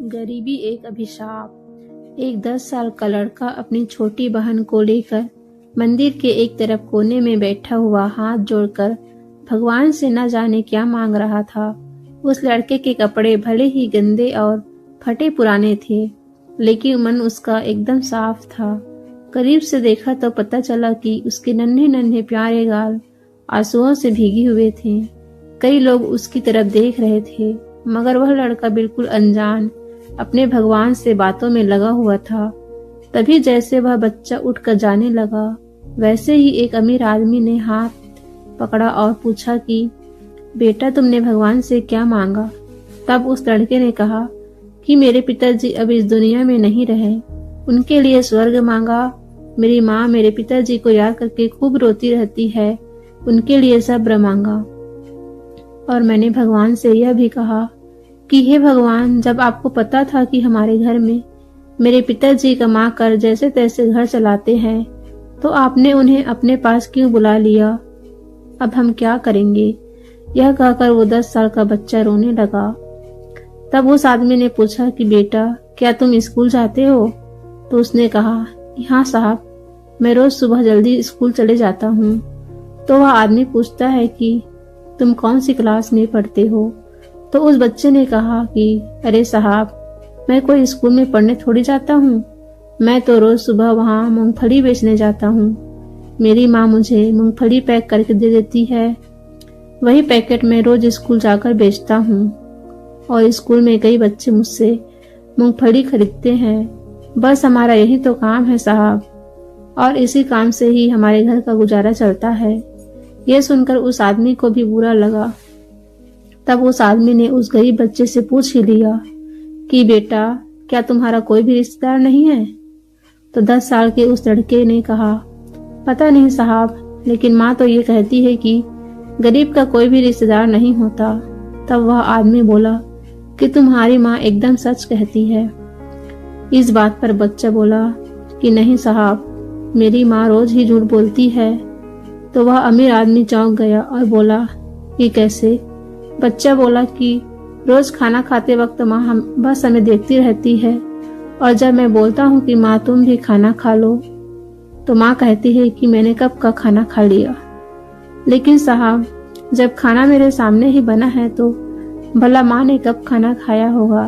गरीबी एक अभिशाप। एक 10 साल का लड़का अपनी छोटी बहन को लेकर मंदिर के एक तरफ कोने में बैठा हुआ हाथ जोड़कर भगवान से न जाने क्या मांग रहा था। उस लड़के के कपड़े भले ही गंदे और फटे पुराने थे, लेकिन मन उसका एकदम साफ था। करीब से देखा तो पता चला कि उसके नन्हे नन्हे प्यारे गाल आंसुओं से भीगे हुए थे। कई लोग उसकी तरफ देख रहे थे, मगर वह लड़का बिल्कुल अनजान अपने भगवान से बातों में लगा हुआ था। तभी जैसे वह बच्चा उठकर जाने लगा, वैसे ही एक अमीर आदमी ने हाथ पकड़ा और पूछा कि बेटा, तुमने भगवान से क्या मांगा? तब उस लड़के ने कहा कि मेरे पिताजी अब इस दुनिया में नहीं रहे, उनके लिए स्वर्ग मांगा। मेरी माँ मेरे पिताजी को याद करके खूब रोती रहती है, उनके लिए सब्र मांगा। और मैंने भगवान से यह भी कहा कि हे भगवान, जब आपको पता था कि हमारे घर में मेरे पिताजी कमा कर जैसे तैसे घर चलाते हैं, तो आपने उन्हें अपने पास क्यों बुला लिया? अब हम क्या करेंगे? यह कहकर वो 10 साल का बच्चा रोने लगा। तब उस आदमी ने पूछा कि बेटा, क्या तुम स्कूल जाते हो? तो उसने कहा, हाँ साहब, मैं रोज सुबह जल्दी स्कूल चले जाता हूँ। तो वह आदमी पूछता है कि तुम कौन सी क्लास में पढ़ते हो? तो उस बच्चे ने कहा कि अरे साहब, मैं कोई स्कूल में पढ़ने थोड़ी जाता हूँ, मैं तो रोज सुबह वहाँ मूंगफली बेचने जाता हूँ। मेरी माँ मुझे मूंगफली पैक करके दे देती है, वही पैकेट मैं रोज स्कूल जाकर बेचता हूँ। और स्कूल में कई बच्चे मुझसे मूंगफली खरीदते हैं। बस हमारा यही तो काम है साहब, और इसी काम से ही हमारे घर का गुजारा चलता है। यह सुनकर उस आदमी को भी बुरा लगा। तब उस आदमी ने उस गरीब बच्चे से पूछ ही लिया कि बेटा, क्या तुम्हारा कोई भी रिश्तेदार नहीं है? तो 10 साल के उस लड़के ने कहा, पता नहीं साहब, लेकिन माँ तो ये कहती है कि गरीब का कोई भी रिश्तेदार नहीं होता। तब वह आदमी बोला कि तुम्हारी माँ एकदम सच कहती है। इस बात पर बच्चा बोला कि नहीं साहब, मेरी माँ रोज ही झूठ बोलती है। तो वह अमीर आदमी चौंक गया और बोला कि कैसे? बच्चा बोला कि रोज खाना खाते वक्त माँ बस हमें देखती रहती है, और जब मैं बोलता हूँ कि माँ तुम भी खाना खा लो, तो माँ कहती है कि मैंने कब का खाना खा लिया। लेकिन साहब, जब खाना मेरे सामने ही बना है तो भला माँ ने कब खाना खाया होगा?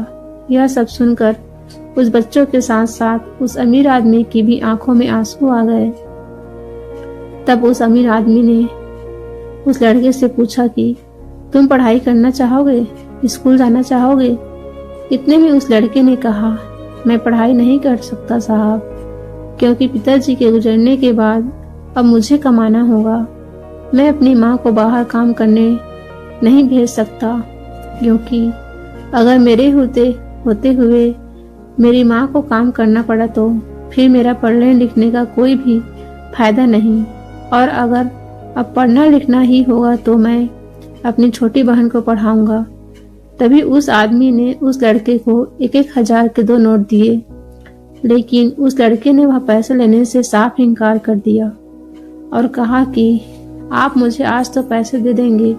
यह सब सुनकर उस बच्चों के साथ साथ उस अमीर आदमी की भी आंखों में आंसू आ गए। तब उस अमीर आदमी ने उस लड़के से पूछा कि तुम पढ़ाई करना चाहोगे, स्कूल जाना चाहोगे? इतने में उस लड़के ने कहा, मैं पढ़ाई नहीं कर सकता साहब, क्योंकि पिताजी के गुजरने के बाद अब मुझे कमाना होगा। मैं अपनी माँ को बाहर काम करने नहीं भेज सकता, क्योंकि अगर मेरे होते हुए मेरी माँ को काम करना पड़ा तो फिर मेरा पढ़ने लिखने का कोई भी फायदा नहीं। और अगर अब पढ़ना लिखना ही होगा तो मैं अपनी छोटी बहन को पढ़ाऊंगा। तभी उस आदमी ने उस लड़के को 1,000 के 2 नोट दिए, लेकिन उस लड़के ने वह पैसे लेने से साफ इनकार कर दिया और कहा कि आप मुझे आज तो पैसे दे देंगे,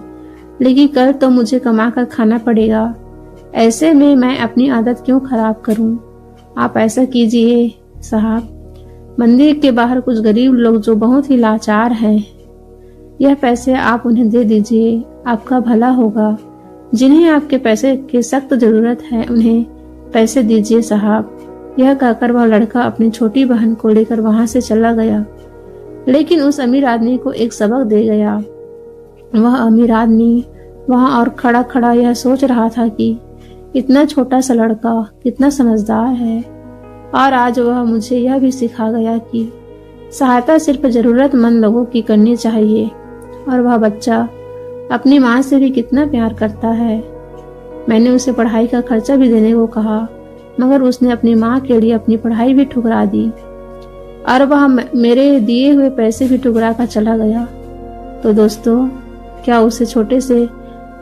लेकिन कल तो मुझे कमा कर खाना पड़ेगा। ऐसे में मैं अपनी आदत क्यों खराब करूं? आप ऐसा कीजिए साहब, मंदिर के बाहर कुछ गरीब लोग जो बहुत ही लाचार हैं, यह पैसे आप उन्हें दे दीजिए, आपका भला होगा। जिन्हें आपके पैसे की सख्त जरूरत है, उन्हें पैसे दीजिए साहब। यह कहकर वह लड़का अपनी छोटी बहन को लेकर वहां से चला गया, लेकिन उस अमीर आदमी को एक सबक दे गया। वह अमीर आदमी वहां और खड़ा खड़ा यह सोच रहा था कि इतना छोटा सा लड़का कितना समझदार है, और आज वह मुझे यह भी सिखा गया कि सहायता सिर्फ जरूरतमंद लोगों की करनी चाहिए। और वह बच्चा अपनी माँ से भी कितना प्यार करता है। मैंने उसे पढ़ाई का खर्चा भी देने को कहा, मगर उसने अपनी माँ के लिए अपनी पढ़ाई भी ठुकरा दी, और वह मेरे दिए हुए पैसे भी ठुकरा कर चला गया। तो दोस्तों, क्या उसे छोटे से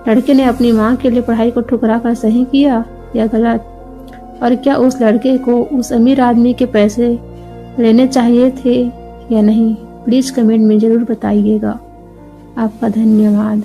लड़के ने अपनी माँ के लिए पढ़ाई को ठुकरा कर सही किया या गलत? और क्या उस लड़के को उस अमीर आदमी के पैसे लेने चाहिए थे या नहीं? प्लीज कमेंट में जरूर बताइएगा। आपका धन्यवाद।